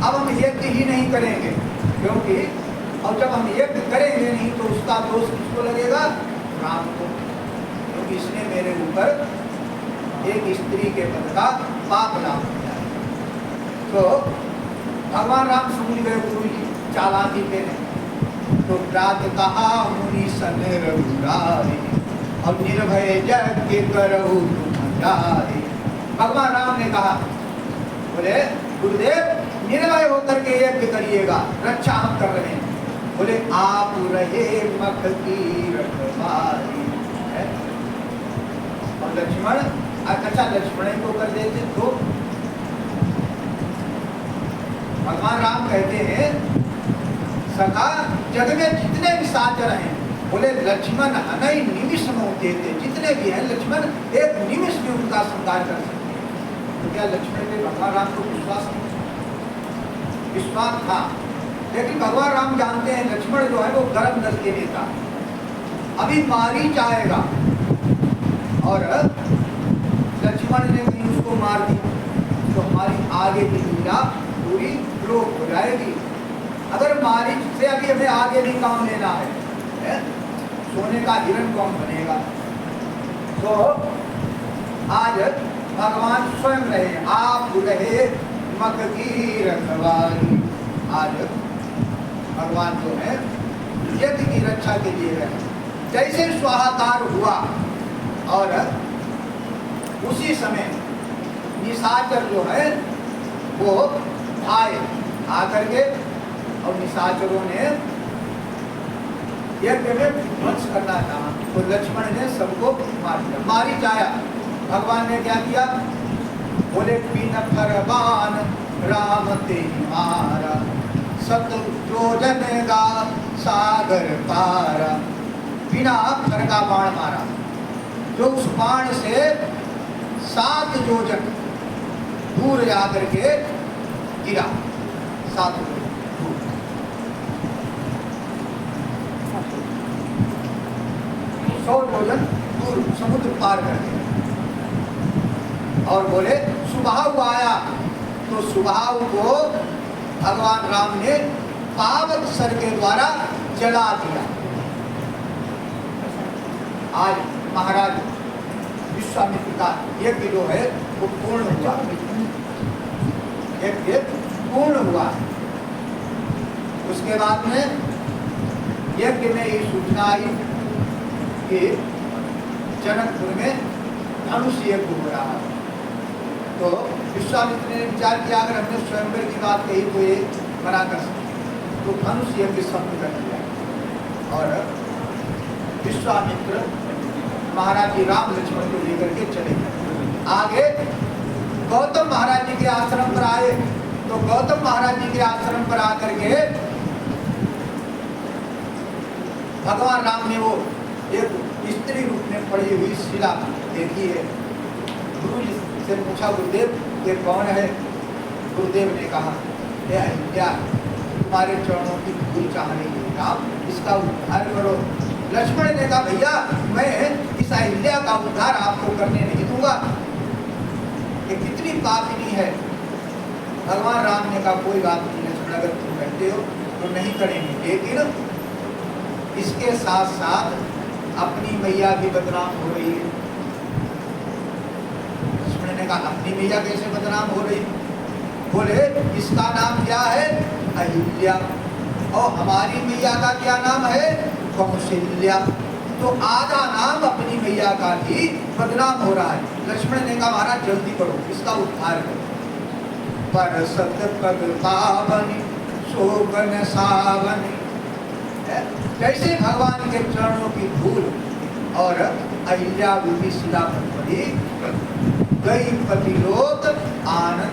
अब हम यज्ञ ही नहीं करेंगे, क्योंकि और जब हम यज्ञ करेंगे नहीं तो उसका दोष किसको लगेगा? राम को, क्योंकि इसने मेरे ऊपर एक स्त्री के पद का पाप नाम किया। तो भगवान राम समझ गए गुरु जी चालाकी पे नहीं, तो प्रात कहा मुनि सन रघुराई, और निर्भय यज्ञ करहु तुम जाए। भगवान राम ने कहा, बोले गुरुदेव निर्भय होकर के यज्ञ करिएगा, रक्षा हम कर रहे हैं। बोले आप रहे मख की रखवाली। और लक्ष्मण, अच्छा लक्ष्मण को कर देते तो भगवान राम कहते हैं सखा जग में जितने भी साचर हैं, बोले लक्ष्मण हनई निमिष होते थे, जितने भी हैं लक्ष्मण एक निमिष में उनका संहार कर सकते हैं। तो क्या लक्ष्मण ने भगवान राम को विश्वास था, लेकिन भगवान राम जानते हैं लक्ष्मण जो है वो गर्म दल के नेता, अभी मारीच आएगा और लक्ष्मण ने भी उसको मार दिया तो हमारी आगे की लीला पूरी ब्लॉक हो जाएगी। अगर मारीच से अभी हमें आगे भी काम लेना है, सोने का हिरण कौन बनेगा? तो आज भगवान स्वयं रहे, आप रहे मख की रखवाली। आज भगवान जो है यज्ञ की रक्षा के लिए रहे। जैसे स्वाहाकार हुआ और उसी समय निशाचर जो है वो आए, आकर के और निशाचरों ने यज्ञ में ध्वंस करना चाहा, तो लक्ष्मण ने सबको मार दिया। मारी जाया भगवान ने क्या किया? बोले बिन करबान राम ते मारा, सत योजन गा सागर पारा। बिना खर का बाण मारा, जो उस बाण से 7 योजन दूर जाकर के गिरा, 7 योजन दूर। सौ योजन दूर समुद्र पार कर दिया। और बोले सुबाहु आया, तो सुबाहु को भगवान राम ने पावक सर के द्वारा जला दिया। आज महाराज विश्वामित्र का यज्ञ जो है वो पूर्ण हुआ, यज्ञ पूर्ण हुआ। उसके बाद में यज्ञ में ये सूचना आई कि जनकपुर में धनुष यज्ञ हो रहा है। तो विश्वामित्र ने विचार किया अगर हमने स्वयंवर की बात कही तो ये मना कर सकते, तो धनुष यज्ञ शब्द कर दिया। और विश्वामित्र महाराज जी राम लक्ष्मण को लेकर के चले गए। आगे गौतम महाराज जी के आश्रम पर आए, तो गौतम महाराज जी के आश्रम पर आकर के भगवान राम ने वो एक स्त्री रूप में पड़ी हुई शिला देखी है। गुरु जी से पूछा गुरुदेव ये कौन है? गुरुदेव ने कहा हे अहिल्या, तुम्हारे चरणों की धूल चाह रही है राम, इसका उद्धार करो। लक्ष्मण ने कहा भैया मैं इस अहिल्या का उद्धार आपको करने नहीं दूंगा, ये कितनी पापिनी है। भगवान राम ने कहा कोई बात नहीं लक्ष्मण, अगर तुम कहते हो तो नहीं करेंगे, लेकिन इसके साथ साथ अपनी मैया भी बदनाम हो रही है। लक्ष्मण ने कहा अपनी मैया कैसे बदनाम हो रही? बोले इसका नाम क्या है? अहिल्या, और हमारी मैया का क्या नाम है? कौशल्या। तो आधा नाम अपनी मैया का ही बदनाम हो रहा है। लक्ष्मण ने कहा महाराज जल्दी करो, इसका उद्धार करो। पर सत पग पावनी शोभन सावनी, जैसे भगवान के चरणों की धूल और अहिल्या रूपी शिला पर पड़ी, गई पतिलोक आनंद